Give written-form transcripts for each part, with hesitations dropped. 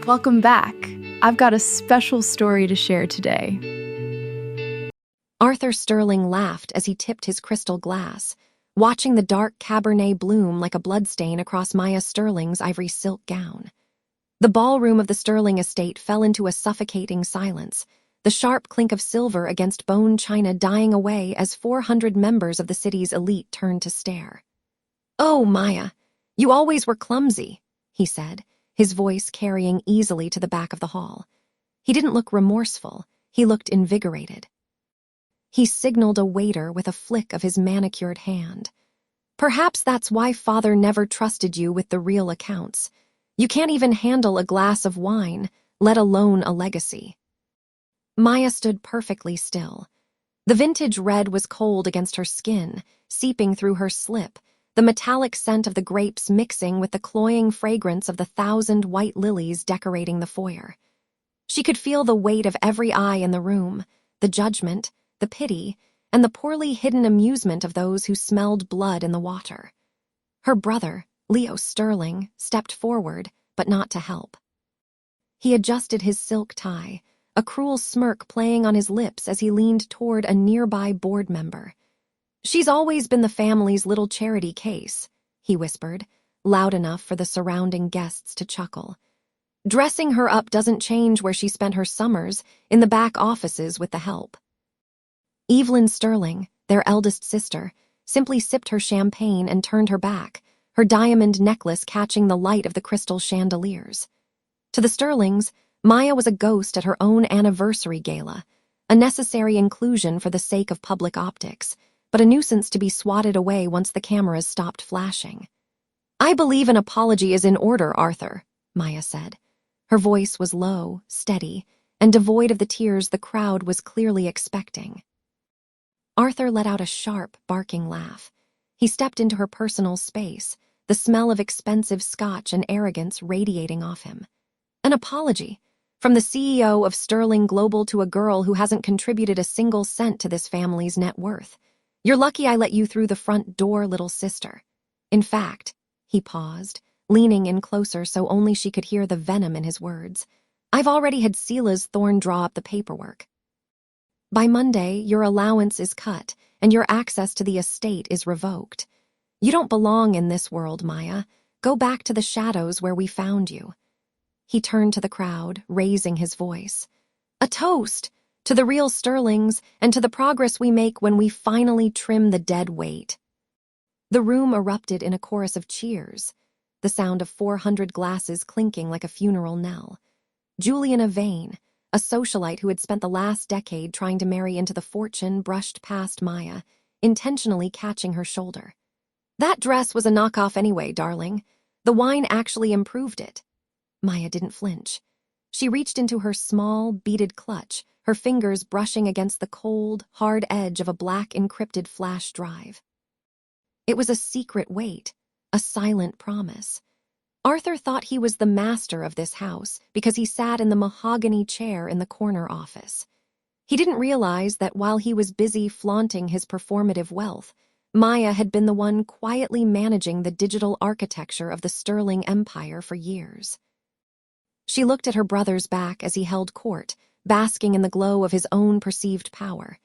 Welcome back. I've got a special story to share today. Arthur Sterling laughed as he tipped his crystal glass, watching the dark Cabernet bloom like a bloodstain across Maya Sterling's ivory silk gown. The ballroom of the Sterling estate fell into a suffocating silence, the sharp clink of silver against bone china dying away as 400 members of the city's elite turned to stare. "Oh, Maya, you always were clumsy," he said, his voice carrying easily to the back of the hall. He didn't look remorseful, he looked invigorated. He signaled a waiter with a flick of his manicured hand. "Perhaps that's why Father never trusted you with the real accounts. You can't even handle a glass of wine, let alone a legacy." Maya stood perfectly still. The vintage red was cold against her skin, seeping through her slip, the metallic scent of the grapes mixing with the cloying fragrance of the 1,000 white lilies decorating the foyer. She could feel the weight of every eye in the room, the judgment, the pity, and the poorly hidden amusement of those who smelled blood in the water. Her brother, Leo Sterling, stepped forward, but not to help. He adjusted his silk tie, a cruel smirk playing on his lips as he leaned toward a nearby board member. "She's always been the family's little charity case," he whispered, loud enough for the surrounding guests to chuckle. "Dressing her up doesn't change where she spent her summers, in the back offices with the help." Evelyn Sterling, their eldest sister, simply sipped her champagne and turned her back, her diamond necklace catching the light of the crystal chandeliers. To the Sterlings, Maya was a ghost at her own anniversary gala, a necessary inclusion for the sake of public optics, but a nuisance to be swatted away once the cameras stopped flashing. "I believe an apology is in order, Arthur," Maya said. Her voice was low, steady, and devoid of the tears the crowd was clearly expecting. Arthur let out a sharp, barking laugh. He stepped into her personal space, the smell of expensive scotch and arrogance radiating off him. "An apology? From the CEO of Sterling Global to a girl who hasn't contributed a single cent to this family's net worth. You're lucky I let you through the front door, little sister. In fact," he paused, leaning in closer so only she could hear the venom in his words, "I've already had Sela's Thorn draw up the paperwork. By Monday, your allowance is cut, and your access to the estate is revoked. You don't belong in this world, Maya. Go back to the shadows where we found you." He turned to the crowd, raising his voice. "A toast! To the real Sterlings, and to the progress we make when we finally trim the dead weight." The room erupted in a chorus of cheers, the sound of 400 glasses clinking like a funeral knell. Juliana Vane, a socialite who had spent the last decade trying to marry into the fortune, brushed past Maya, intentionally catching her shoulder. "That dress was a knockoff anyway, darling. The wine actually improved it." Maya didn't flinch. She reached into her small, beaded clutch, her fingers brushing against the cold, hard edge of a black encrypted flash drive. It was a secret weight, a silent promise. Arthur thought he was the master of this house because he sat in the mahogany chair in the corner office. He didn't realize that while he was busy flaunting his performative wealth, Maya had been the one quietly managing the digital architecture of the Sterling Empire for years. She looked at her brother's back as he held court, basking in the glow of his own perceived power.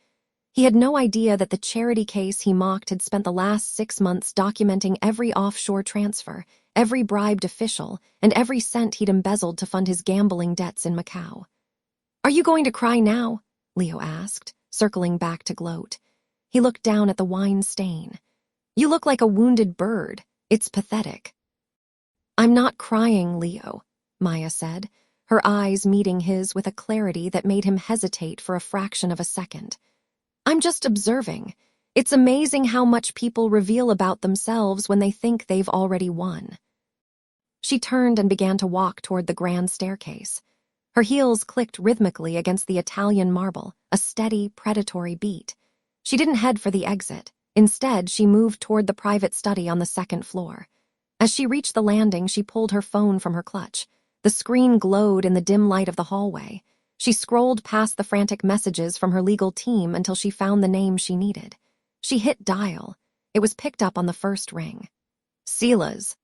He had no idea that the charity case he mocked had spent the last 6 months documenting every offshore transfer, every bribed official, and every cent he'd embezzled to fund his gambling debts in Macau. "Are you going to cry now?" Leo asked, circling back to gloat. He looked down at the wine stain. "You look like a wounded bird. It's pathetic." "I'm not crying, Leo," Maya said, her eyes meeting his with a clarity that made him hesitate for a fraction of a second. "I'm just observing. It's amazing how much people reveal about themselves when they think they've already won." She turned and began to walk toward the grand staircase. Her heels clicked rhythmically against the Italian marble, a steady, predatory beat. She didn't head for the exit. Instead, she moved toward the private study on the second floor. As she reached the landing, she pulled her phone from her clutch. The screen glowed in the dim light of the hallway. She scrolled past the frantic messages from her legal team until she found the name she needed. She hit dial. It was picked up on the first ring. "Sela's."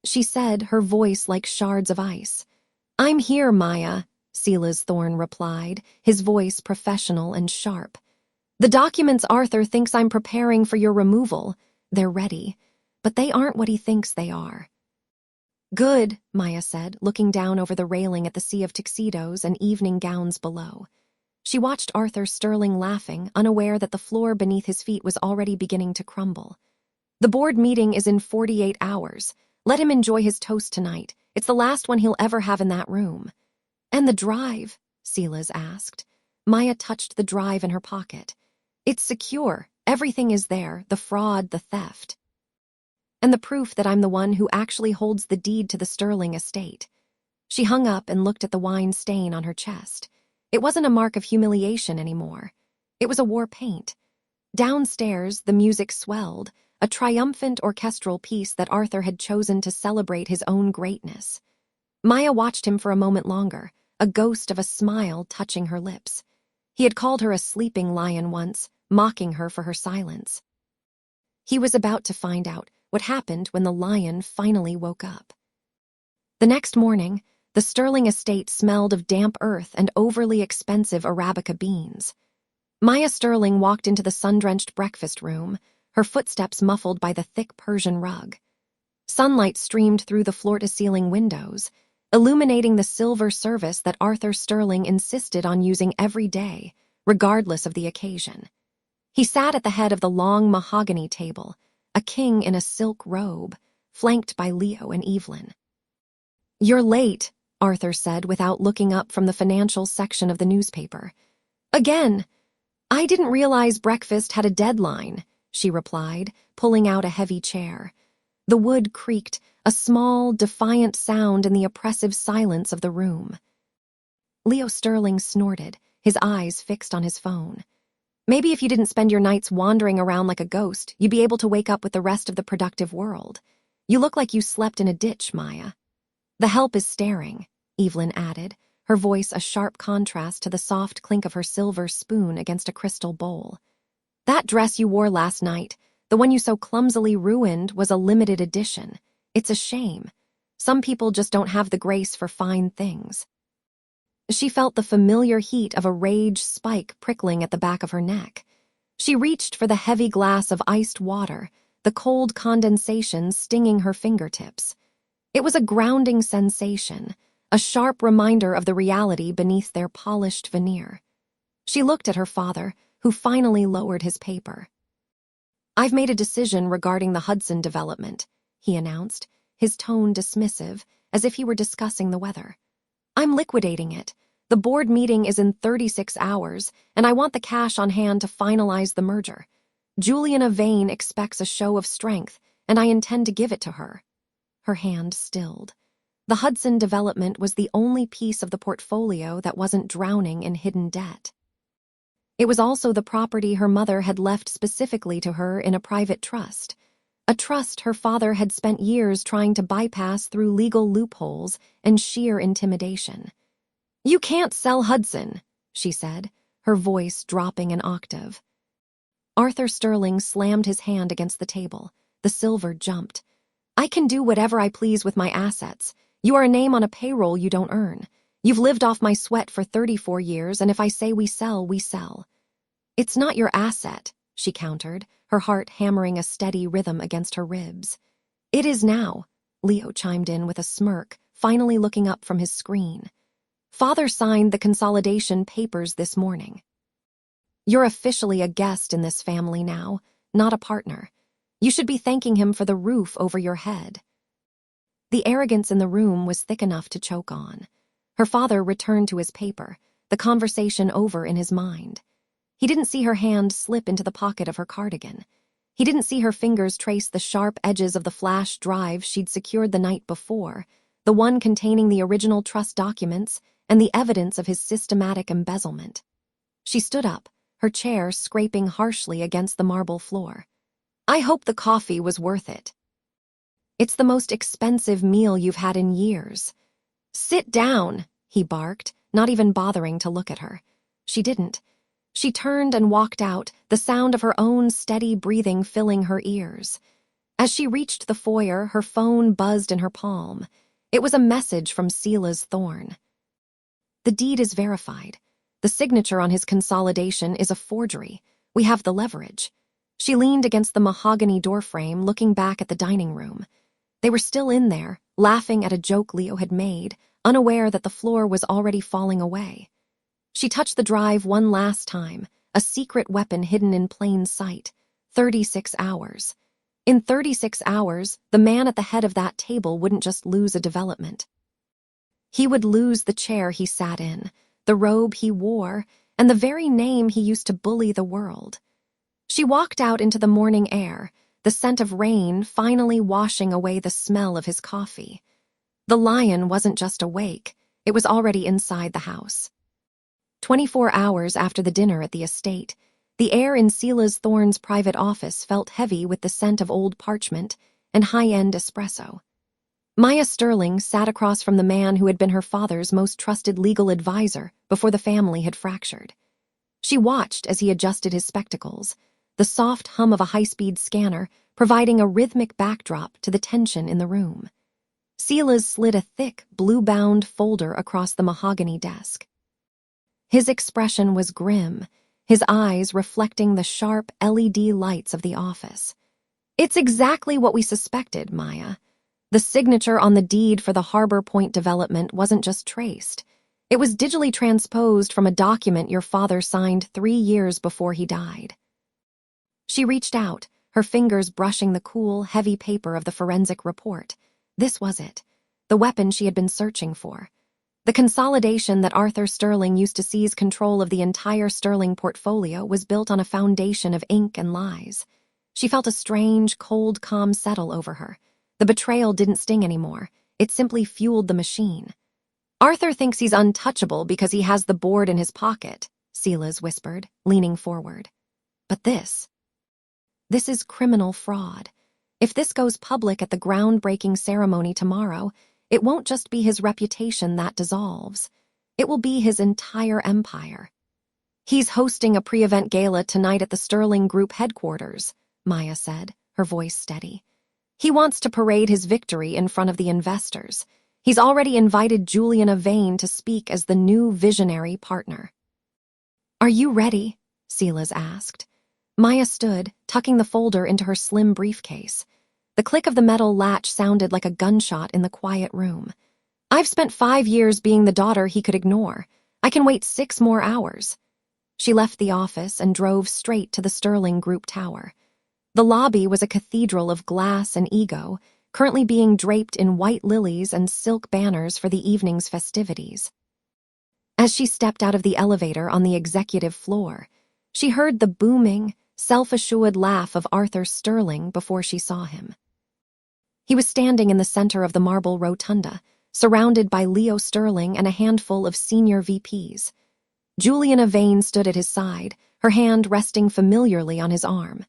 she said, her voice like shards of ice. I'm here, Maya, Sela's Thorn replied, his voice professional and sharp. The documents Arthur thinks I'm preparing for your removal. They're ready, but they aren't what he thinks they are. Good, Maya said, looking down over the railing at the sea of tuxedos and evening gowns below. She watched Arthur Sterling laughing, unaware that the floor beneath his feet was already beginning to crumble. The board meeting is in 48 hours. Let him enjoy his toast tonight. It's the last one he'll ever have in that room. And the drive? Sela's asked. Maya touched the drive in her pocket. It's secure. Everything is there, the fraud, the theft. And the proof that I'm the one who actually holds the deed to the Sterling estate. She hung up and looked at the wine stain on her chest. It wasn't a mark of humiliation anymore. It was a war paint. Downstairs, the music swelled, a triumphant orchestral piece that Arthur had chosen to celebrate his own greatness. Maya watched him for a moment longer, a ghost of a smile touching her lips. He had called her a sleeping lion once, mocking her for her silence. He was about to find out what happened when the lion finally woke up. The next morning, the Sterling estate smelled of damp earth and overly expensive Arabica beans. Maya Sterling walked into the sun-drenched breakfast room, her footsteps muffled by the thick Persian rug. Sunlight streamed through the floor-to-ceiling windows, illuminating the silver service that Arthur Sterling insisted on using every day, regardless of the occasion. He sat at the head of the long mahogany table, a king in a silk robe, flanked by Leo and Evelyn. "You're late," Arthur said without looking up from the financial section of the newspaper. "Again. I didn't realize breakfast had a deadline," she replied, pulling out a heavy chair. The wood creaked, a small, defiant sound in the oppressive silence of the room. Leo Sterling snorted, his eyes fixed on his phone. "Maybe if you didn't spend your nights wandering around like a ghost, you'd be able to wake up with the rest of the productive world. You look like you slept in a ditch, Maya." "The help is staring," Evelyn added, her voice a sharp contrast to the soft clink of her silver spoon against a crystal bowl. "That dress you wore last night, the one you so clumsily ruined, was a limited edition. It's a shame. Some people just don't have the grace for fine things." She felt the familiar heat of a rage spike prickling at the back of her neck. She reached for the heavy glass of iced water, the cold condensation stinging her fingertips. It was a grounding sensation, a sharp reminder of the reality beneath their polished veneer. She looked at her father, who finally lowered his paper. "I've made a decision regarding the Hudson development," he announced, his tone dismissive, as if he were discussing the weather. "I'm liquidating it. The board meeting is in 36 hours, and I want the cash on hand to finalize the merger. Juliana Vane expects a show of strength, and I intend to give it to her." Her hand stilled. The Hudson development was the only piece of the portfolio that wasn't drowning in hidden debt. It was also the property her mother had left specifically to her in a private trust, a trust her father had spent years trying to bypass through legal loopholes and sheer intimidation. "You can't sell Hudson," she said, her voice dropping an octave. Arthur Sterling slammed his hand against the table. The silver jumped. "I can do whatever I please with my assets. You are a name on a payroll you don't earn. You've lived off my sweat for 34 years, and if I say we sell, we sell." "It's not your asset," she countered, her heart hammering a steady rhythm against her ribs. "It is now," Leo chimed in with a smirk, finally looking up from his screen. "Father signed the consolidation papers this morning. You're officially a guest in this family now, not a partner. You should be thanking him for the roof over your head." The arrogance in the room was thick enough to choke on. Her father returned to his paper, the conversation over in his mind. He didn't see her hand slip into the pocket of her cardigan. He didn't see her fingers trace the sharp edges of the flash drive she'd secured the night before, the one containing the original trust documents and the evidence of his systematic embezzlement. She stood up, her chair scraping harshly against the marble floor. "I hope the coffee was worth it. It's the most expensive meal you've had in years." "Sit down," he barked, not even bothering to look at her. She didn't. She turned and walked out, the sound of her own steady breathing filling her ears. As she reached the foyer, her phone buzzed in her palm. It was a message from Silas Thorne. The deed is verified. The signature on his consolidation is a forgery. We have the leverage. She leaned against the mahogany doorframe, looking back at the dining room. They were still in there, laughing at a joke Leo had made, unaware that the floor was already falling away. She touched the drive one last time, a secret weapon hidden in plain sight. 36 hours. In 36 hours, the man at the head of that table wouldn't just lose a development. He would lose the chair he sat in, the robe he wore, and the very name he used to bully the world. She walked out into the morning air, the scent of rain finally washing away the smell of his coffee. The lion wasn't just awake, it was already inside the house. 24 hours after the dinner at the estate, the air in Silas Thorne's private office felt heavy with the scent of old parchment and high-end espresso. Maya Sterling sat across from the man who had been her father's most trusted legal advisor before the family had fractured. She watched as he adjusted his spectacles, the soft hum of a high-speed scanner providing a rhythmic backdrop to the tension in the room. Silas slid a thick, blue-bound folder across the mahogany desk. His expression was grim, his eyes reflecting the sharp LED lights of the office. "It's exactly what we suspected, Maya. The signature on the deed for the Harbor Point development wasn't just traced. It was digitally transposed from a document your father signed 3 years before he died." She reached out, her fingers brushing the cool, heavy paper of the forensic report. This was it, the weapon she had been searching for. The consolidation that Arthur Sterling used to seize control of the entire Sterling portfolio was built on a foundation of ink and lies. She felt a strange, cold calm settle over her. The betrayal didn't sting anymore. It simply fueled the machine. "Arthur thinks he's untouchable because he has the board in his pocket," Silas whispered, leaning forward. "But this is criminal fraud. If this goes public at the groundbreaking ceremony tomorrow, it won't just be his reputation that dissolves. It will be his entire empire." "He's hosting a pre-event gala tonight at the Sterling Group headquarters," Maya said, her voice steady. "He wants to parade his victory in front of the investors. He's already invited Juliana Vane to speak as the new visionary partner." "Are you ready?" Silas asked. Maya stood, tucking the folder into her slim briefcase. The click of the metal latch sounded like a gunshot in the quiet room. "I've spent 5 years being the daughter he could ignore. I can wait 6 more hours." She left the office and drove straight to the Sterling Group tower. The lobby was a cathedral of glass and ego, currently being draped in white lilies and silk banners for the evening's festivities. As she stepped out of the elevator on the executive floor, she heard the booming, self-assured laugh of Arthur Sterling before she saw him. He was standing in the center of the marble rotunda, surrounded by Leo Sterling and a handful of senior VPs. Juliana Vane stood at his side, her hand resting familiarly on his arm.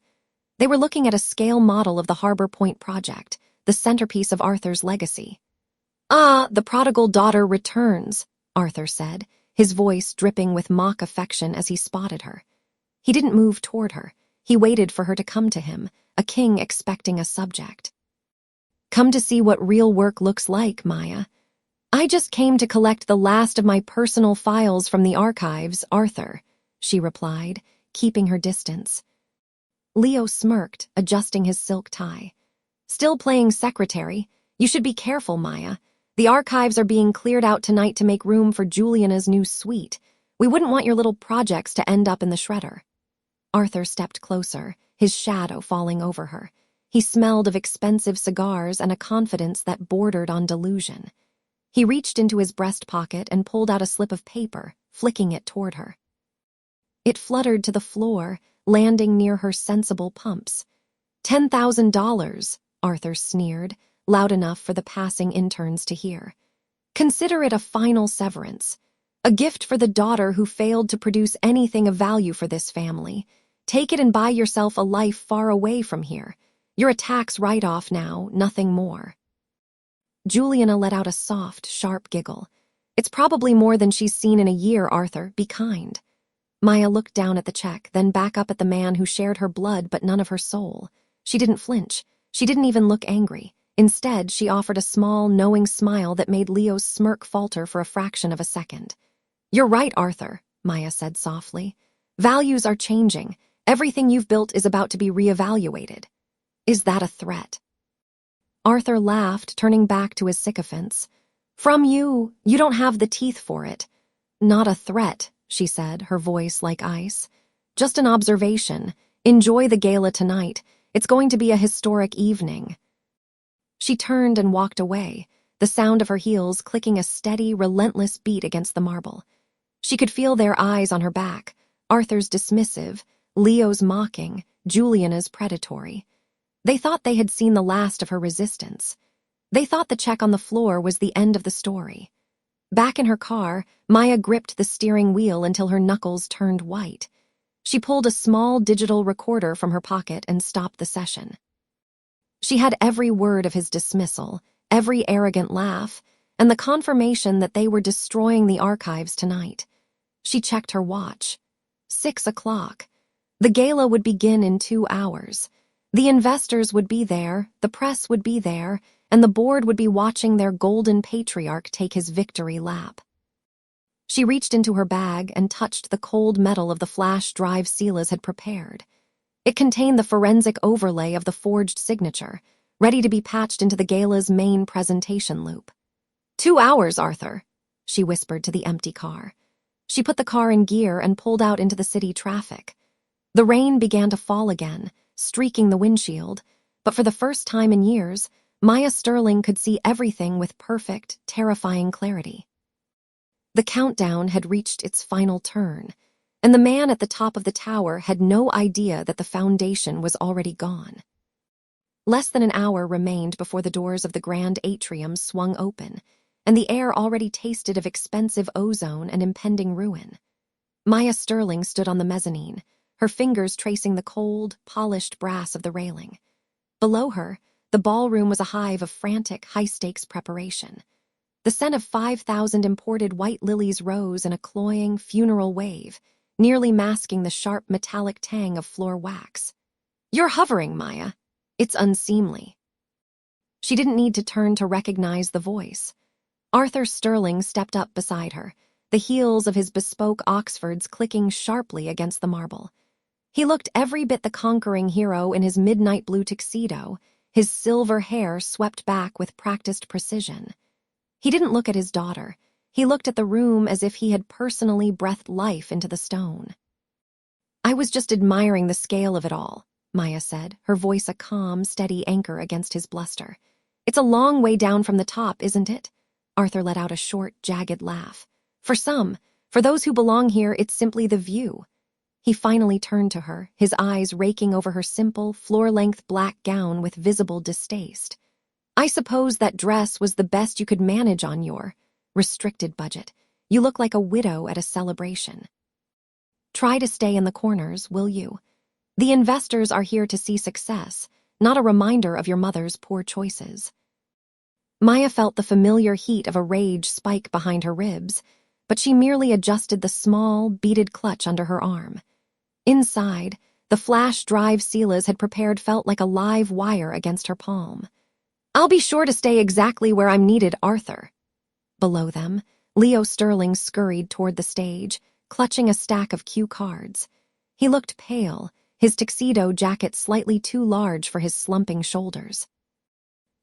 They were looking at a scale model of the Harbor Point project, the centerpiece of Arthur's legacy. "Ah, the prodigal daughter returns," Arthur said, his voice dripping with mock affection as he spotted her. He didn't move toward her. He waited for her to come to him, a king expecting a subject. "Come to see what real work looks like, Maya." "I just came to collect the last of my personal files from the archives, Arthur," she replied, keeping her distance. Leo smirked, adjusting his silk tie. "Still playing secretary? You should be careful, Maya. The archives are being cleared out tonight to make room for Juliana's new suite. We wouldn't want your little projects to end up in the shredder." Arthur stepped closer, his shadow falling over her. He smelled of expensive cigars and a confidence that bordered on delusion. He reached into his breast pocket and pulled out a slip of paper, flicking it toward her. It fluttered to the floor, landing near her sensible pumps. $10,000, Arthur sneered, loud enough for the passing interns to hear. "Consider it a final severance. A gift for the daughter who failed to produce anything of value for this family. Take it and buy yourself a life far away from here. You're a tax write-off now, nothing more." Juliana let out a soft, sharp giggle. "It's probably more than she's seen in a year, Arthur. Be kind." Maya looked down at the check, then back up at the man who shared her blood but none of her soul. She didn't flinch. She didn't even look angry. Instead, she offered a small, knowing smile that made Leo's smirk falter for a fraction of a second. "You're right, Arthur," Maya said softly. "Values are changing. Everything you've built is about to be reevaluated. Is that a threat?" Arthur laughed, turning back to his sycophants. "From you, you don't have the teeth for it." "Not a threat," she said, her voice like ice. "Just an observation. Enjoy the gala tonight. It's going to be a historic evening." She turned and walked away, the sound of her heels clicking a steady, relentless beat against the marble. She could feel their eyes on her back, Arthur's dismissive, Leo's mocking, Juliana's predatory. They thought they had seen the last of her resistance. They thought the check on the floor was the end of the story. Back in her car, Maya gripped the steering wheel until her knuckles turned white. She pulled a small digital recorder from her pocket and stopped the session. She had every word of his dismissal, every arrogant laugh, and the confirmation that they were destroying the archives tonight. She checked her watch. 6 o'clock. The gala would begin in 2 hours. The investors would be there, the press would be there, and the board would be watching their golden patriarch take his victory lap. She reached into her bag and touched the cold metal of the flash drive Silas had prepared. It contained the forensic overlay of the forged signature, ready to be patched into the gala's main presentation loop. 2 hours, Arthur, she whispered to the empty car. She put the car in gear and pulled out into the city traffic. The rain began to fall again, streaking the windshield, but for the first time in years, Maya Sterling could see everything with perfect, terrifying clarity. The countdown had reached its final turn, and the man at the top of the tower had no idea that the foundation was already gone. Less than an hour remained before the doors of the grand atrium swung open, and the air already tasted of expensive ozone and impending ruin. Maya Sterling stood on the mezzanine, her fingers tracing the cold, polished brass of the railing. Below her, the ballroom was a hive of frantic, high-stakes preparation. The scent of 5,000 imported white lilies rose in a cloying, funeral wave, nearly masking the sharp metallic tang of floor wax. "You're hovering, Maya. It's unseemly." She didn't need to turn to recognize the voice. Arthur Sterling stepped up beside her, the heels of his bespoke Oxfords clicking sharply against the marble. He looked every bit the conquering hero in his midnight blue tuxedo, his silver hair swept back with practiced precision. He didn't look at his daughter. He looked at the room as if he had personally breathed life into the stone. "I was just admiring the scale of it all," Maya said, her voice a calm, steady anchor against his bluster. "It's a long way down from the top, isn't it?" Arthur let out a short, jagged laugh. "For some, for those who belong here, it's simply the view." He finally turned to her, his eyes raking over her simple, floor-length black gown with visible distaste. "I suppose that dress was the best you could manage on your restricted budget. You look like a widow at a celebration. Try to stay in the corners, will you? The investors are here to see success, not a reminder of your mother's poor choices." Maya felt the familiar heat of a rage spike behind her ribs, but she merely adjusted the small, beaded clutch under her arm. Inside, the flash drive Silas had prepared felt like a live wire against her palm. "I'll be sure to stay exactly where I'm needed, Arthur." Below them, Leo Sterling scurried toward the stage, clutching a stack of cue cards. He looked pale, his tuxedo jacket slightly too large for his slumping shoulders.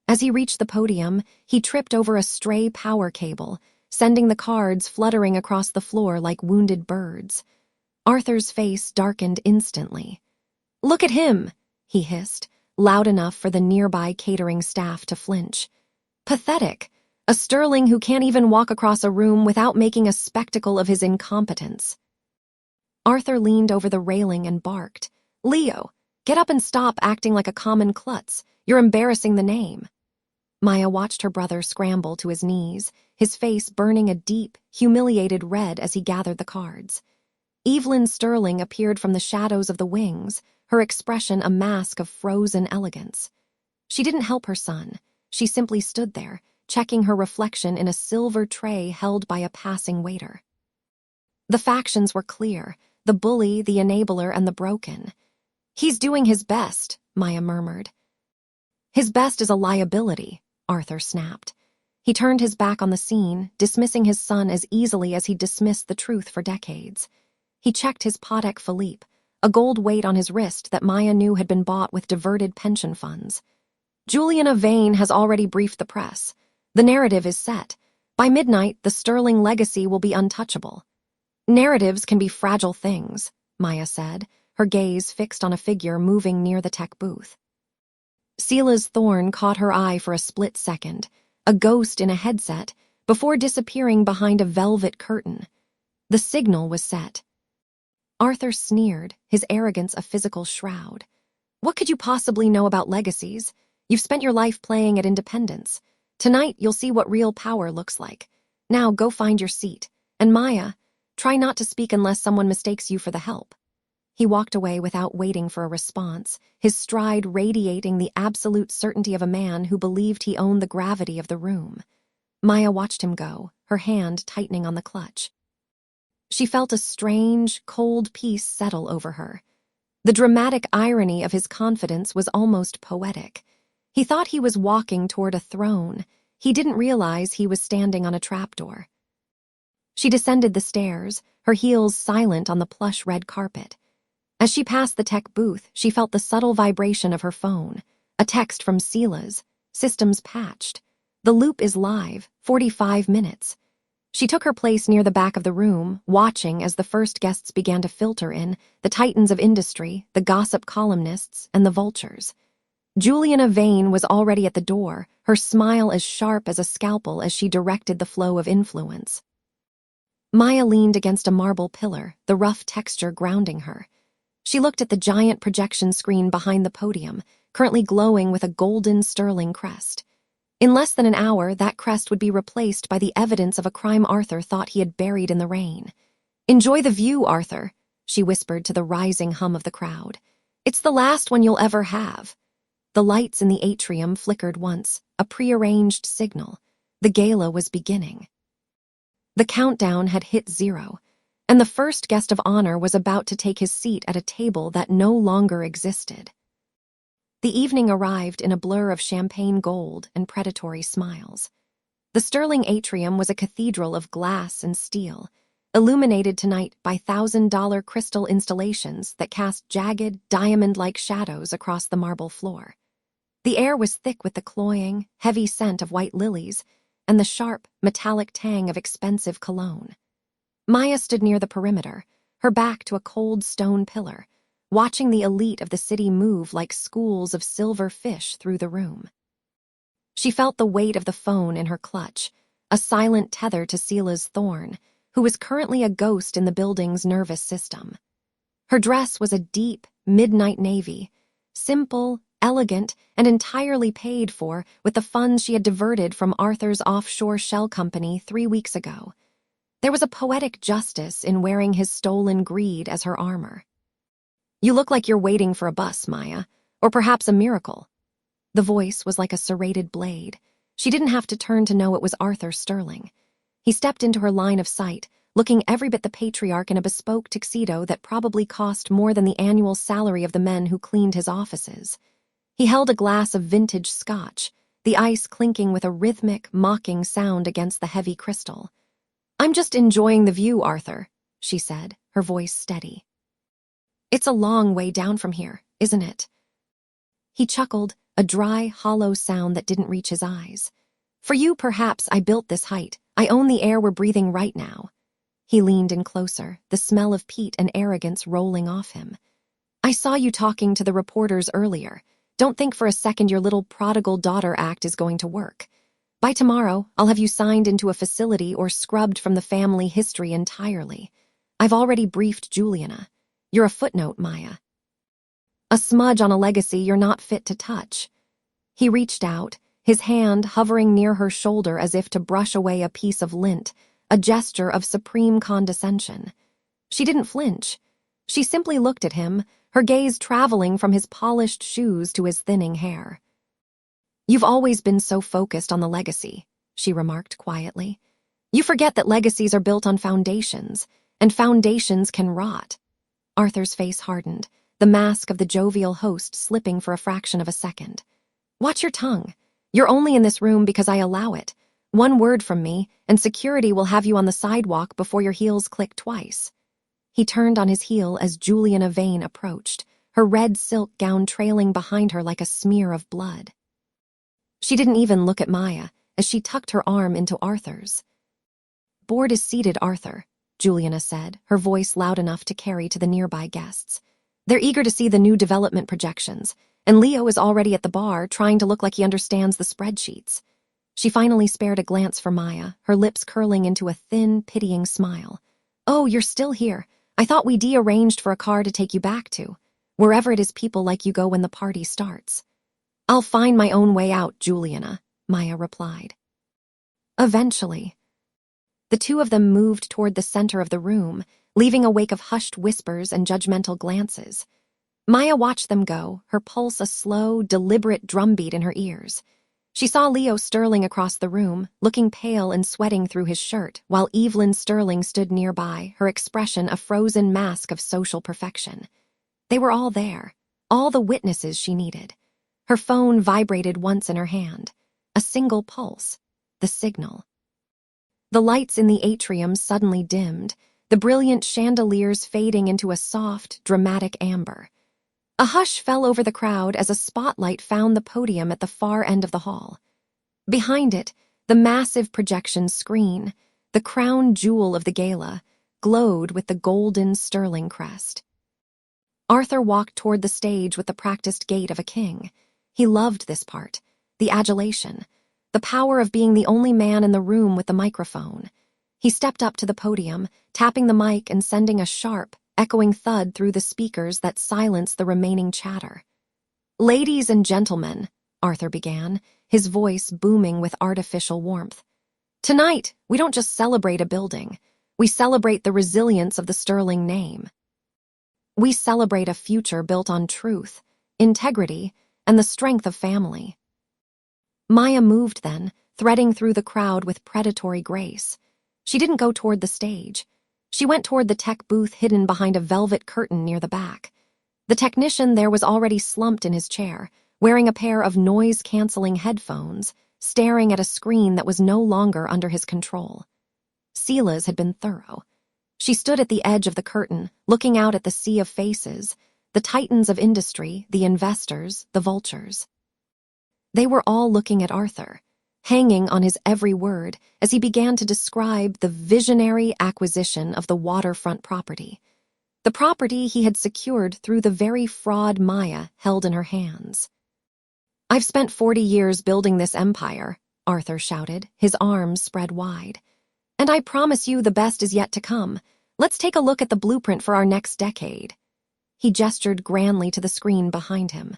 As he reached the podium, he tripped over a stray power cable, sending the cards fluttering across the floor like wounded birds. Arthur's face darkened instantly. "Look at him," he hissed, loud enough for the nearby catering staff to flinch. "Pathetic. A Sterling who can't even walk across a room without making a spectacle of his incompetence." Arthur leaned over the railing and barked. "Leo, get up and stop acting like a common klutz. You're embarrassing the name." Maya watched her brother scramble to his knees, his face burning a deep, humiliated red as he gathered the cards. Evelyn Sterling appeared from the shadows of the wings, her expression a mask of frozen elegance. She didn't help her son. She simply stood there, checking her reflection in a silver tray held by a passing waiter. The factions were clear, the bully, the enabler, and the broken. "He's doing his best," Maya murmured. His best is a liability, Arthur snapped. He turned his back on the scene, dismissing his son as easily as he dismissed the truth for decades. He checked his Patek Philippe, a gold weight on his wrist that Maya knew had been bought with diverted pension funds. Juliana Vane has already briefed the press. The narrative is set. By midnight, the Sterling legacy will be untouchable. Narratives can be fragile things, Maya said, her gaze fixed on a figure moving near the tech booth. Sela's Thorn caught her eye for a split second, a ghost in a headset, before disappearing behind a velvet curtain. The signal was set. Arthur sneered, his arrogance a physical shroud. What could you possibly know about legacies? You've spent your life playing at independence. Tonight, you'll see what real power looks like. Now, go find your seat. And Maya, try not to speak unless someone mistakes you for the help. He walked away without waiting for a response, his stride radiating the absolute certainty of a man who believed he owned the gravity of the room. Maya watched him go, her hand tightening on the clutch. She felt a strange, cold peace settle over her. The dramatic irony of his confidence was almost poetic. He thought he was walking toward a throne. He didn't realize he was standing on a trapdoor. She descended the stairs, her heels silent on the plush red carpet. As she passed the tech booth, she felt the subtle vibration of her phone. A text from Sela's. Systems patched. The loop is live, 45 minutes. She took her place near the back of the room, watching as the first guests began to filter in, the titans of industry, the gossip columnists, and the vultures. Juliana Vane was already at the door, her smile as sharp as a scalpel as she directed the flow of influence. Maya leaned against a marble pillar, the rough texture grounding her. She looked at the giant projection screen behind the podium, currently glowing with a golden sterling crest. In less than an hour, that crest would be replaced by the evidence of a crime Arthur thought he had buried in the rain. "Enjoy the view, Arthur," she whispered to the rising hum of the crowd. "It's the last one you'll ever have." The lights in the atrium flickered once, a prearranged signal. The gala was beginning. The countdown had hit 0, and the first guest of honor was about to take his seat at a table that no longer existed. The evening arrived in a blur of champagne gold and predatory smiles. The Sterling atrium was a cathedral of glass and steel, illuminated tonight by $1,000 crystal installations that cast jagged, diamond-like shadows across the marble floor. The air was thick with the cloying, heavy scent of white lilies and the sharp, metallic tang of expensive cologne. Maya stood near the perimeter, her back to a cold stone pillar, watching the elite of the city move like schools of silver fish through the room. She felt the weight of the phone in her clutch, a silent tether to Sela's Thorn, who was currently a ghost in the building's nervous system. Her dress was a deep, midnight navy, simple, elegant, and entirely paid for with the funds she had diverted from Arthur's offshore shell company 3 weeks ago. There was a poetic justice in wearing his stolen greed as her armor. "You look like you're waiting for a bus, Maya, or perhaps a miracle." The voice was like a serrated blade. She didn't have to turn to know it was Arthur Sterling. He stepped into her line of sight, looking every bit the patriarch in a bespoke tuxedo that probably cost more than the annual salary of the men who cleaned his offices. He held a glass of vintage scotch, the ice clinking with a rhythmic, mocking sound against the heavy crystal. "I'm just enjoying the view, Arthur," she said, her voice steady. "It's a long way down from here, isn't it?" He chuckled, a dry, hollow sound that didn't reach his eyes. "For you, perhaps, I built this height. I own the air we're breathing right now." He leaned in closer, the smell of peat and arrogance rolling off him. "I saw you talking to the reporters earlier. Don't think for a second your little prodigal daughter act is going to work. By tomorrow, I'll have you signed into a facility or scrubbed from the family history entirely. I've already briefed Juliana. You're a footnote, Maya. A smudge on a legacy you're not fit to touch." He reached out, his hand hovering near her shoulder as if to brush away a piece of lint, a gesture of supreme condescension. She didn't flinch. She simply looked at him, her gaze traveling from his polished shoes to his thinning hair. "You've always been so focused on the legacy," she remarked quietly. "You forget that legacies are built on foundations, and foundations can rot." Arthur's face hardened, the mask of the jovial host slipping for a fraction of a second. Watch your tongue. You're only in this room because I allow it. One word from me, and security will have you on the sidewalk before your heels click twice. He turned on his heel as Juliana Vane approached, her red silk gown trailing behind her like a smear of blood. She didn't even look at Maya as she tucked her arm into Arthur's. "Board is seated, Arthur," Juliana said, her voice loud enough to carry to the nearby guests. "They're eager to see the new development projections, and Leo is already at the bar trying to look like he understands the spreadsheets." She finally spared a glance for Maya, her lips curling into a thin, pitying smile. "Oh, you're still here. I thought we arranged for a car to take you back to, wherever it is people like you go when the party starts." "I'll find my own way out, Juliana," Maya replied. Eventually. The two of them moved toward the center of the room, leaving a wake of hushed whispers and judgmental glances. Maya watched them go, her pulse a slow, deliberate drumbeat in her ears. She saw Leo Sterling across the room, looking pale and sweating through his shirt, while Evelyn Sterling stood nearby, her expression a frozen mask of social perfection. They were all there, all the witnesses she needed. Her phone vibrated once in her hand. A single pulse. The signal. The lights in the atrium suddenly dimmed, the brilliant chandeliers fading into a soft, dramatic amber. A hush fell over the crowd as a spotlight found the podium at the far end of the hall. Behind it, the massive projection screen, the crown jewel of the gala, glowed with the golden sterling crest. Arthur walked toward the stage with the practiced gait of a king. He loved this part, the adulation, the power of being the only man in the room with the microphone. He stepped up to the podium, tapping the mic and sending a sharp, echoing thud through the speakers that silenced the remaining chatter. "Ladies and gentlemen," Arthur began, his voice booming with artificial warmth. "Tonight, we don't just celebrate a building. We celebrate the resilience of the Sterling name. We celebrate a future built on truth, integrity, and the strength of family." Maya moved then, threading through the crowd with predatory grace. She didn't go toward the stage. She went toward the tech booth hidden behind a velvet curtain near the back. The technician there was already slumped in his chair, wearing a pair of noise-canceling headphones, staring at a screen that was no longer under his control. Sela's had been thorough. She stood at the edge of the curtain, looking out at the sea of faces, the titans of industry, the investors, the vultures. They were all looking at Arthur, hanging on his every word as he began to describe the visionary acquisition of the waterfront property. The property he had secured through the very fraud Maya held in her hands. "I've spent 40 years building this empire," Arthur shouted, his arms spread wide. "And I promise you the best is yet to come. Let's take a look at the blueprint for our next decade." He gestured grandly to the screen behind him.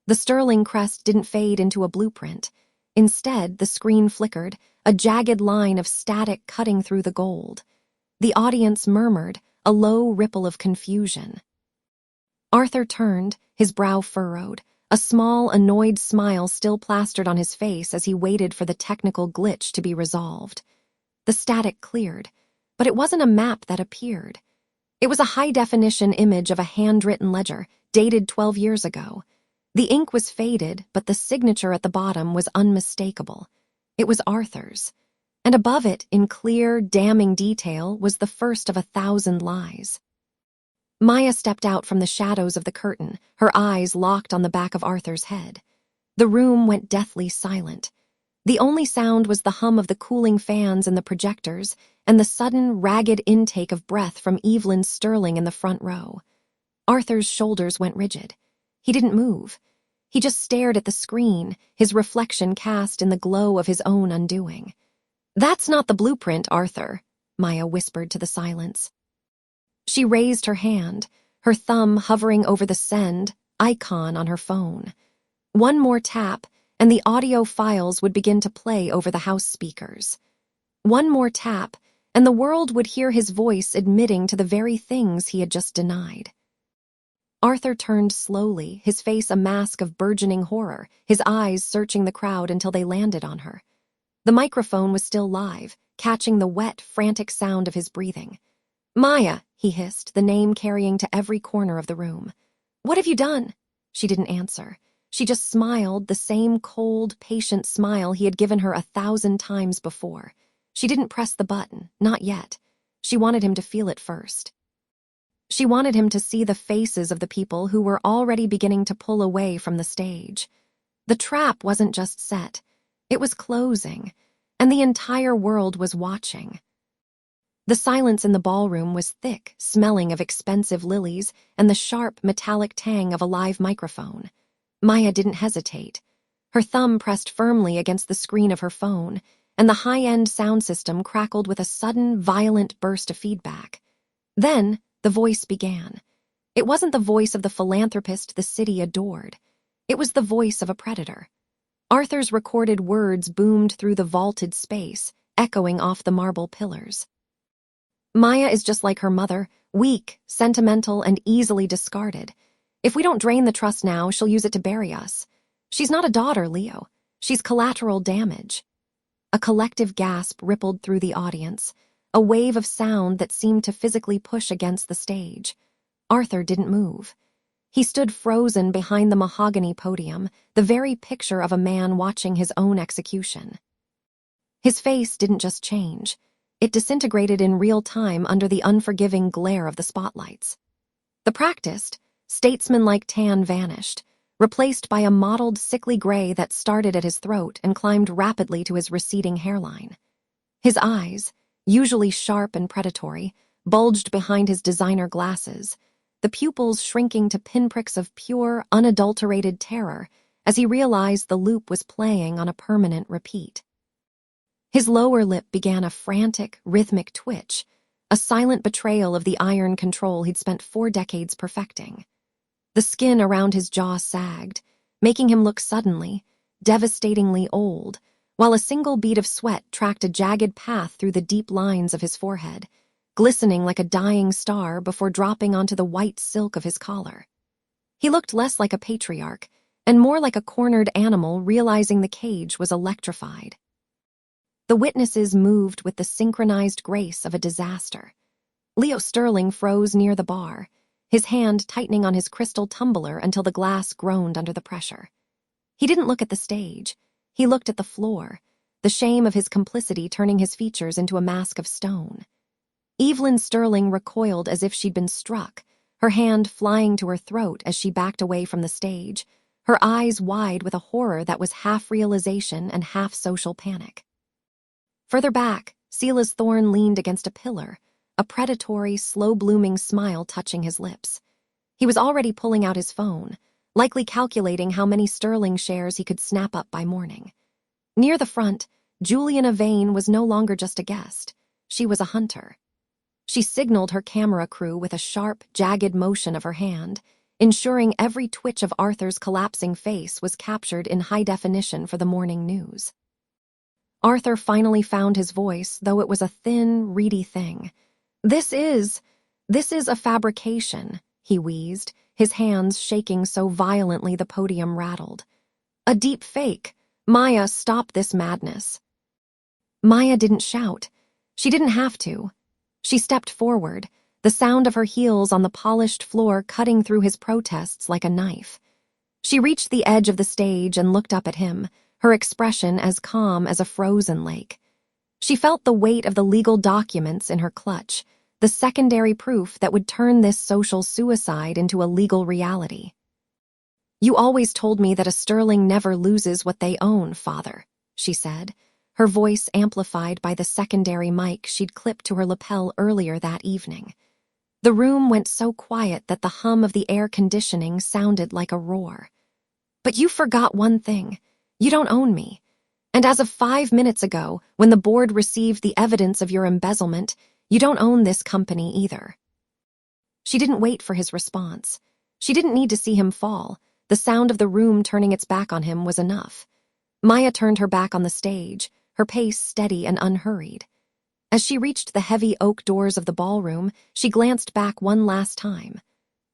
The sterling crest didn't fade into a blueprint. Instead, the screen flickered, a jagged line of static cutting through the gold. The audience murmured, a low ripple of confusion. Arthur turned, his brow furrowed, a small, annoyed smile still plastered on his face as he waited for the technical glitch to be resolved. The static cleared, but it wasn't a map that appeared. It was a high-definition image of a handwritten ledger, dated 12 years ago. The ink was faded, but the signature at the bottom was unmistakable. It was Arthur's. And above it, in clear, damning detail, was the first of 1,000 lies. Maya stepped out from the shadows of the curtain, her eyes locked on the back of Arthur's head. The room went deathly silent. The only sound was the hum of the cooling fans and the projectors, and the sudden, ragged intake of breath from Evelyn Sterling in the front row. Arthur's shoulders went rigid. He didn't move. He just stared at the screen, his reflection cast in the glow of his own undoing. "That's not the blueprint, Arthur," Maya whispered to the silence. She raised her hand, her thumb hovering over the send icon on her phone. One more tap, and the audio files would begin to play over the house speakers. One more tap, and the world would hear his voice admitting to the very things he had just denied. Arthur turned slowly, his face a mask of burgeoning horror, his eyes searching the crowd until they landed on her. The microphone was still live, catching the wet, frantic sound of his breathing. "Maya," he hissed, the name carrying to every corner of the room. "What have you done?" She didn't answer. She just smiled, the same cold, patient smile he had given her 1,000 times before. She didn't press the button, not yet. She wanted him to feel it first. She wanted him to see the faces of the people who were already beginning to pull away from the stage. The trap wasn't just set. It was closing, and the entire world was watching. The silence in the ballroom was thick, smelling of expensive lilies and the sharp, metallic tang of a live microphone. Maya didn't hesitate. Her thumb pressed firmly against the screen of her phone, and the high-end sound system crackled with a sudden, violent burst of feedback. Then, the voice began. It wasn't the voice of the philanthropist the city adored. It was the voice of a predator. Arthur's recorded words boomed through the vaulted space, echoing off the marble pillars. Maya is just like her mother, weak, sentimental, and easily discarded. If we don't drain the trust now, she'll use it to bury us. She's not a daughter, Leo. She's collateral damage. A collective gasp rippled through the audience, a wave of sound that seemed to physically push against the stage. Arthur didn't move. He stood frozen behind the mahogany podium, the very picture of a man watching his own execution. His face didn't just change. It disintegrated in real time under the unforgiving glare of the spotlights. The practiced, statesman-like tan vanished, replaced by a mottled, sickly gray that started at his throat and climbed rapidly to his receding hairline. His eyes, usually sharp and predatory, bulged behind his designer glasses, the pupils shrinking to pinpricks of pure, unadulterated terror as he realized the loop was playing on a permanent repeat. His lower lip began a frantic, rhythmic twitch, a silent betrayal of the iron control he'd spent 4 decades perfecting. The skin around his jaw sagged, making him look suddenly, devastatingly old, while a single bead of sweat tracked a jagged path through the deep lines of his forehead, glistening like a dying star before dropping onto the white silk of his collar. He looked less like a patriarch, and more like a cornered animal realizing the cage was electrified. The witnesses moved with the synchronized grace of a disaster. Leo Sterling froze near the bar, his hand tightening on his crystal tumbler until the glass groaned under the pressure. He didn't look at the stage. He looked at the floor, the shame of his complicity turning his features into a mask of stone. Evelyn Sterling recoiled as if she'd been struck, her hand flying to her throat as she backed away from the stage, her eyes wide with a horror that was half realization and half social panic. Further back, Silas Thorne leaned against a pillar, a predatory, slow-blooming smile touching his lips. He was already pulling out his phone, likely calculating how many Sterling shares he could snap up by morning. Near the front, Juliana Vane was no longer just a guest. She was a hunter. She signaled her camera crew with a sharp, jagged motion of her hand, ensuring every twitch of Arthur's collapsing face was captured in high definition for the morning news. Arthur finally found his voice, though it was a thin, reedy thing. This is a fabrication," he wheezed, his hands shaking so violently the podium rattled. "A deep fake. Maya, stop this madness." Maya didn't shout. She didn't have to. She stepped forward, the sound of her heels on the polished floor cutting through his protests like a knife. She reached the edge of the stage and looked up at him, her expression as calm as a frozen lake. She felt the weight of the legal documents in her clutch, the secondary proof that would turn this social suicide into a legal reality. "You always told me that a Sterling never loses what they own, Father," she said, her voice amplified by the secondary mic she'd clipped to her lapel earlier that evening. The room went so quiet that the hum of the air conditioning sounded like a roar. "But you forgot one thing. You don't own me. And as of 5 minutes ago, when the board received the evidence of your embezzlement, you don't own this company either." She didn't wait for his response. She didn't need to see him fall. The sound of the room turning its back on him was enough. Maya turned her back on the stage, her pace steady and unhurried. As she reached the heavy oak doors of the ballroom, she glanced back one last time.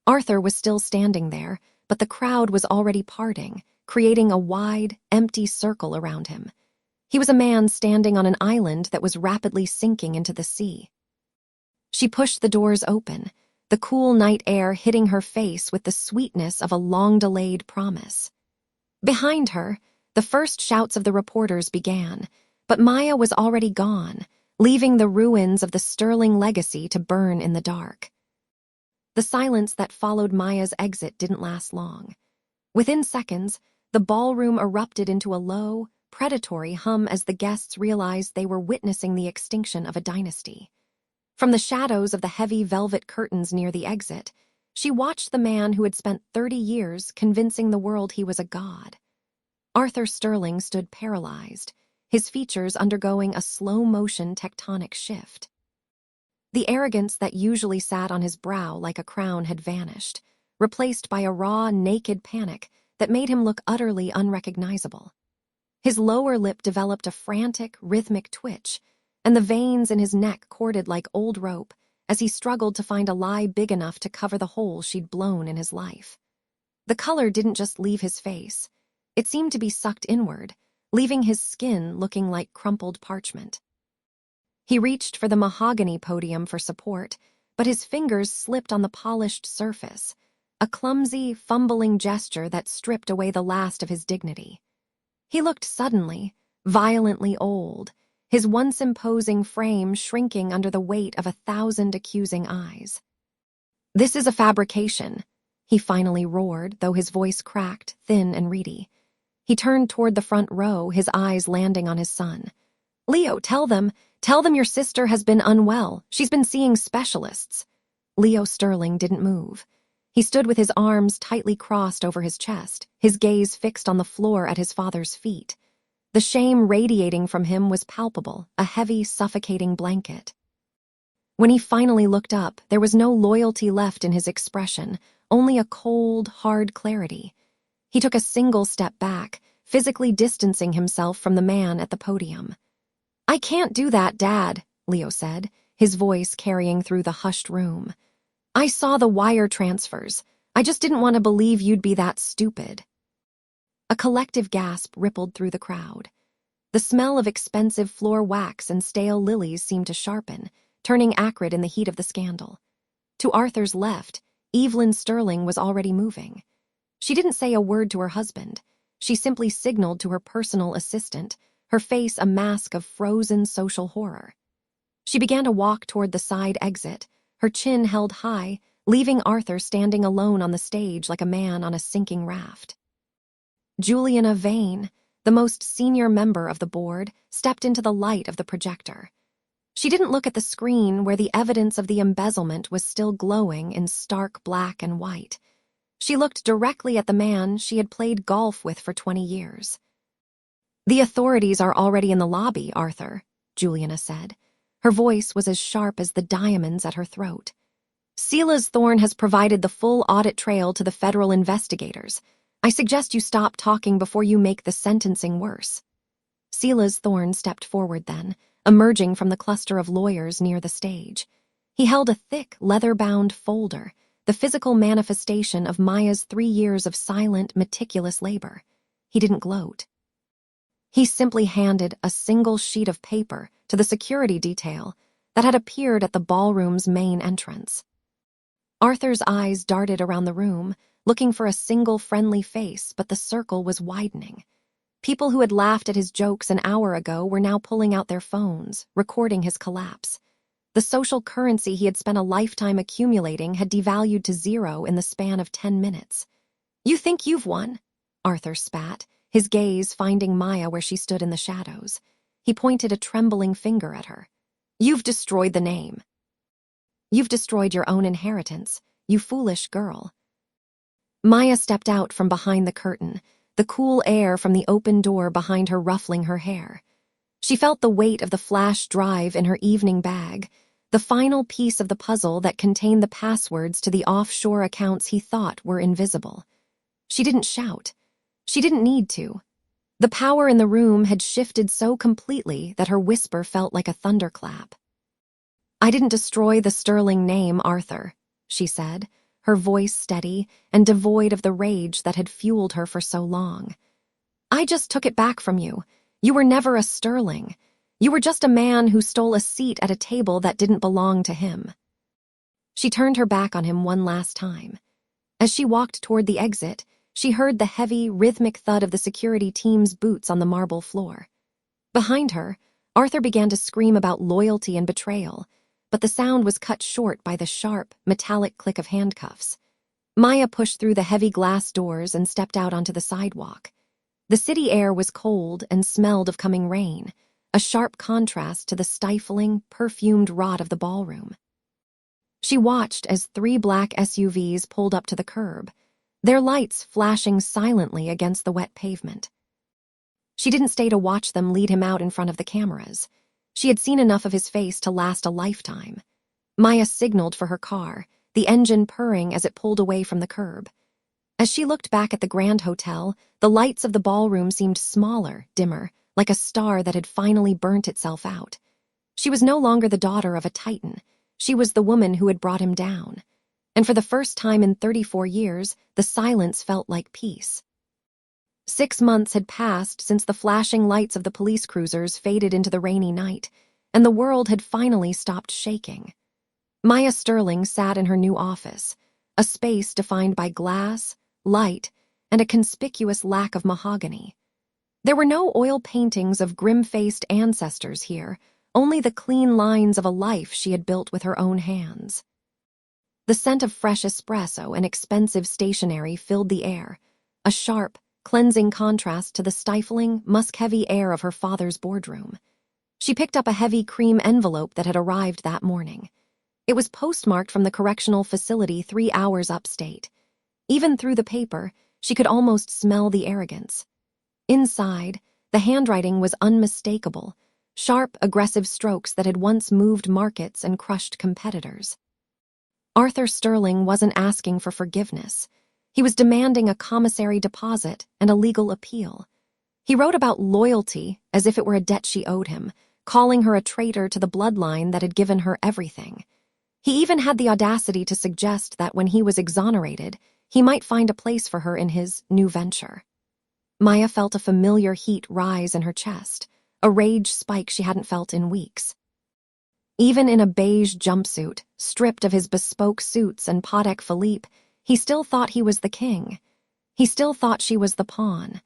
Arthur was still standing there, but the crowd was already parting, creating a wide, empty circle around him. He was a man standing on an island that was rapidly sinking into the sea. She pushed the doors open, the cool night air hitting her face with the sweetness of a long-delayed promise. Behind her, the first shouts of the reporters began, but Maya was already gone, leaving the ruins of the Sterling legacy to burn in the dark. The silence that followed Maya's exit didn't last long. Within seconds, the ballroom erupted into a low, predatory hum as the guests realized they were witnessing the extinction of a dynasty. From the shadows of the heavy velvet curtains near the exit, she watched the man who had spent 30 years convincing the world he was a god. Arthur Sterling stood paralyzed, his features undergoing a slow-motion tectonic shift. The arrogance that usually sat on his brow like a crown had vanished, replaced by a raw, naked panic that made him look utterly unrecognizable. His lower lip developed a frantic, rhythmic twitch, and the veins in his neck corded like old rope as he struggled to find a lie big enough to cover the hole she'd blown in his life. The color didn't just leave his face. It seemed to be sucked inward, leaving his skin looking like crumpled parchment. He reached for the mahogany podium for support, but his fingers slipped on the polished surface, a clumsy, fumbling gesture that stripped away the last of his dignity. He looked suddenly, violently old, his once imposing frame shrinking under the weight of 1,000 accusing eyes. "This is a fabrication," he finally roared, though his voice cracked, thin and reedy. He turned toward the front row, his eyes landing on his son. "Leo, tell them your sister has been unwell. She's been seeing specialists." Leo Sterling didn't move. He stood with his arms tightly crossed over his chest, his gaze fixed on the floor at his father's feet. The shame radiating from him was palpable, a heavy, suffocating blanket. When he finally looked up, there was no loyalty left in his expression, only a cold, hard clarity. He took a single step back, physically distancing himself from the man at the podium. "I can't do that, Dad," Leo said, his voice carrying through the hushed room. "I saw the wire transfers. I just didn't want to believe you'd be that stupid." A collective gasp rippled through the crowd. The smell of expensive floor wax and stale lilies seemed to sharpen, turning acrid in the heat of the scandal. To Arthur's left, Evelyn Sterling was already moving. She didn't say a word to her husband. She simply signaled to her personal assistant, her face a mask of frozen social horror. She began to walk toward the side exit, her chin held high, leaving Arthur standing alone on the stage like a man on a sinking raft. Juliana Vane, the most senior member of the board, stepped into the light of the projector. She didn't look at the screen where the evidence of the embezzlement was still glowing in stark black and white. She looked directly at the man she had played golf with for 20 years. "The authorities are already in the lobby, Arthur," Juliana said. Her voice was as sharp as the diamonds at her throat. "Silas Thorne has provided the full audit trail to the federal investigators. I suggest you stop talking before you make the sentencing worse." Silas Thorne stepped forward then, emerging from the cluster of lawyers near the stage. He held a thick, leather-bound folder, the physical manifestation of Maya's 3 years of silent, meticulous labor. He didn't gloat. He simply handed a single sheet of paper to the security detail that had appeared at the ballroom's main entrance. Arthur's eyes darted around the room, looking for a single friendly face, but the circle was widening. People who had laughed at his jokes an hour ago were now pulling out their phones, recording his collapse. The social currency he had spent a lifetime accumulating had devalued to zero in the span of 10 minutes. "You think you've won?" Arthur spat, his gaze finding Maya where she stood in the shadows. He pointed a trembling finger at her. "You've destroyed the name. You've destroyed your own inheritance, you foolish girl." Maya stepped out from behind the curtain, the cool air from the open door behind her ruffling her hair. She felt the weight of the flash drive in her evening bag, the final piece of the puzzle that contained the passwords to the offshore accounts he thought were invisible. She didn't shout. She didn't need to. The power in the room had shifted so completely that her whisper felt like a thunderclap. "I didn't destroy the Sterling name, Arthur," she said, her voice steady and devoid of the rage that had fueled her for so long. "I just took it back from you. You were never a Sterling. You were just a man who stole a seat at a table that didn't belong to him." She turned her back on him one last time. As she walked toward the exit, she heard the heavy, rhythmic thud of the security team's boots on the marble floor. Behind her, Arthur began to scream about loyalty and betrayal, but the sound was cut short by the sharp, metallic click of handcuffs. Maya pushed through the heavy glass doors and stepped out onto the sidewalk. The city air was cold and smelled of coming rain, a sharp contrast to the stifling, perfumed rot of the ballroom. She watched as 3 black SUVs pulled up to the curb, their lights flashing silently against the wet pavement. She didn't stay to watch them lead him out in front of the cameras. She had seen enough of his face to last a lifetime. Maya signaled for her car, the engine purring as it pulled away from the curb. As she looked back at the Grand Hotel, the lights of the ballroom seemed smaller, dimmer, like a star that had finally burnt itself out. She was no longer the daughter of a titan. She was the woman who had brought him down. And for the first time in 34 years, the silence felt like peace. 6 months had passed since the flashing lights of the police cruisers faded into the rainy night, and the world had finally stopped shaking. Maya Sterling sat in her new office, a space defined by glass, light, and a conspicuous lack of mahogany. There were no oil paintings of grim-faced ancestors here, only the clean lines of a life she had built with her own hands. The scent of fresh espresso and expensive stationery filled the air, a sharp, cleansing contrast to the stifling, musk-heavy air of her father's boardroom. She picked up a heavy cream envelope that had arrived that morning. It was postmarked from the correctional facility 3 hours upstate. Even through the paper, she could almost smell the arrogance. Inside, the handwriting was unmistakable, sharp, aggressive strokes that had once moved markets and crushed competitors. Arthur Sterling wasn't asking for forgiveness. He was demanding a commissary deposit and a legal appeal. He wrote about loyalty as if it were a debt she owed him, calling her a traitor to the bloodline that had given her everything. He even had the audacity to suggest that when he was exonerated, he might find a place for her in his new venture. Maya felt a familiar heat rise in her chest, a rage spike she hadn't felt in weeks. Even in a beige jumpsuit, stripped of his bespoke suits and Patek Philippe, he still thought he was the king. He still thought she was the pawn.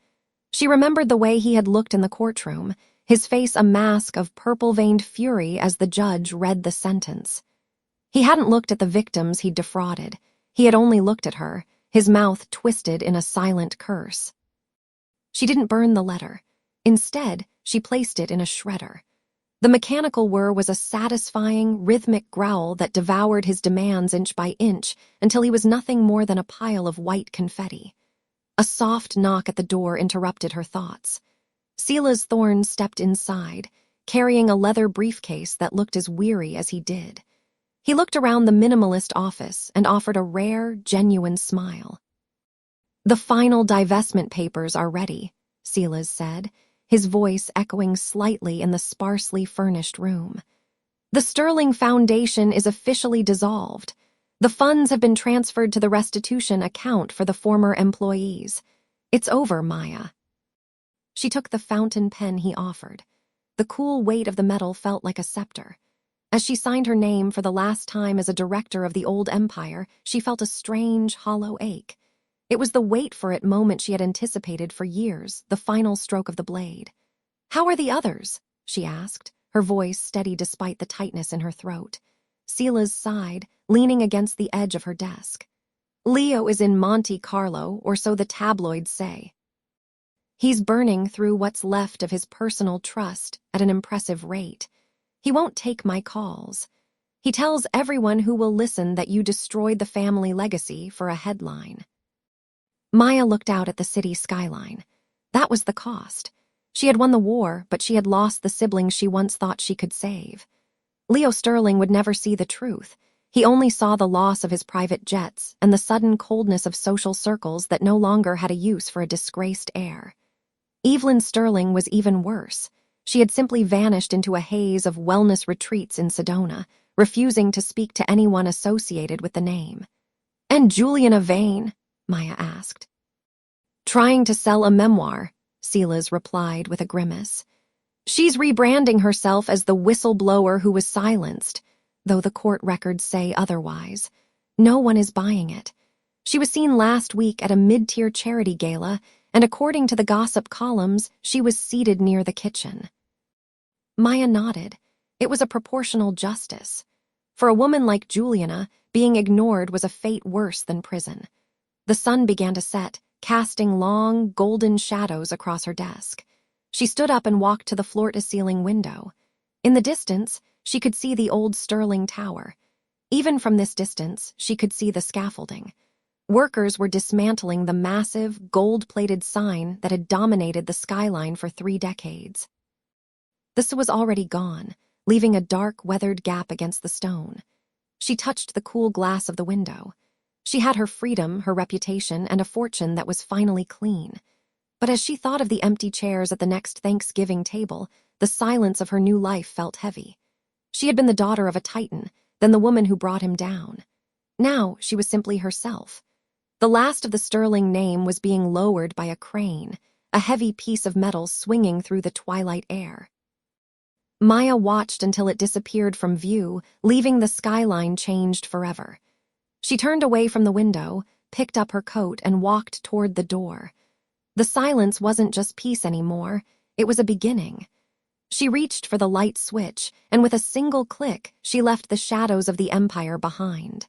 She remembered the way he had looked in the courtroom, his face a mask of purple-veined fury as the judge read the sentence. He hadn't looked at the victims he'd defrauded. He had only looked at her, his mouth twisted in a silent curse. She didn't burn the letter. Instead, she placed it in a shredder. The mechanical whir was a satisfying, rhythmic growl that devoured his demands inch by inch until he was nothing more than a pile of white confetti. A soft knock at the door interrupted her thoughts. Silas Thorne stepped inside, carrying a leather briefcase that looked as weary as he did. He looked around the minimalist office and offered a rare, genuine smile. "The final divestment papers are ready," Silas said, his voice echoing slightly in the sparsely furnished room. "The Sterling Foundation is officially dissolved. The funds have been transferred to the restitution account for the former employees. It's over, Maya." She took the fountain pen he offered. The cool weight of the metal felt like a scepter. As she signed her name for the last time as a director of the old empire, she felt a strange, hollow ache. It was the wait-for-it moment she had anticipated for years, the final stroke of the blade. "How are the others?" she asked, her voice steady despite the tightness in her throat. Silas sighed, leaning against the edge of her desk. "Leo is in Monte Carlo, or so the tabloids say. He's burning through what's left of his personal trust at an impressive rate. He won't take my calls. He tells everyone who will listen that you destroyed the family legacy for a headline." Maya looked out at the city skyline. That was the cost. She had won the war, but she had lost the siblings she once thought she could save. Leo Sterling would never see the truth. He only saw the loss of his private jets and the sudden coldness of social circles that no longer had a use for a disgraced heir. Evelyn Sterling was even worse. She had simply vanished into a haze of wellness retreats in Sedona, refusing to speak to anyone associated with the name. "And Juliana Vane?" Maya asked. "Trying to sell a memoir," Silas replied with a grimace. "She's rebranding herself as the whistleblower who was silenced, though the court records say otherwise. No one is buying it. She was seen last week at a mid-tier charity gala, and according to the gossip columns, she was seated near the kitchen. Maya nodded. It was a proportional justice. For a woman like Juliana, being ignored was a fate worse than prison. The sun began to set, casting long, golden shadows across her desk. She stood up and walked to the floor-to-ceiling window. In the distance, she could see the old Sterling Tower. Even from this distance, she could see the scaffolding. Workers were dismantling the massive, gold-plated sign that had dominated the skyline for 3 decades. This was already gone, leaving a dark, weathered gap against the stone. She touched the cool glass of the window. She had her freedom, her reputation, and a fortune that was finally clean. But as she thought of the empty chairs at the next Thanksgiving table, the silence of her new life felt heavy. She had been the daughter of a titan, then the woman who brought him down. Now she was simply herself. The last of the Sterling name was being lowered by a crane, a heavy piece of metal swinging through the twilight air. Maya watched until it disappeared from view, leaving the skyline changed forever. She turned away from the window, picked up her coat, and walked toward the door. The silence wasn't just peace anymore, it was a beginning. She reached for the light switch, and with a single click, she left the shadows of the Empire behind.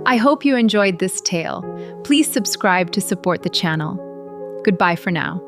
I hope you enjoyed this tale. Please subscribe to support the channel. Goodbye for now.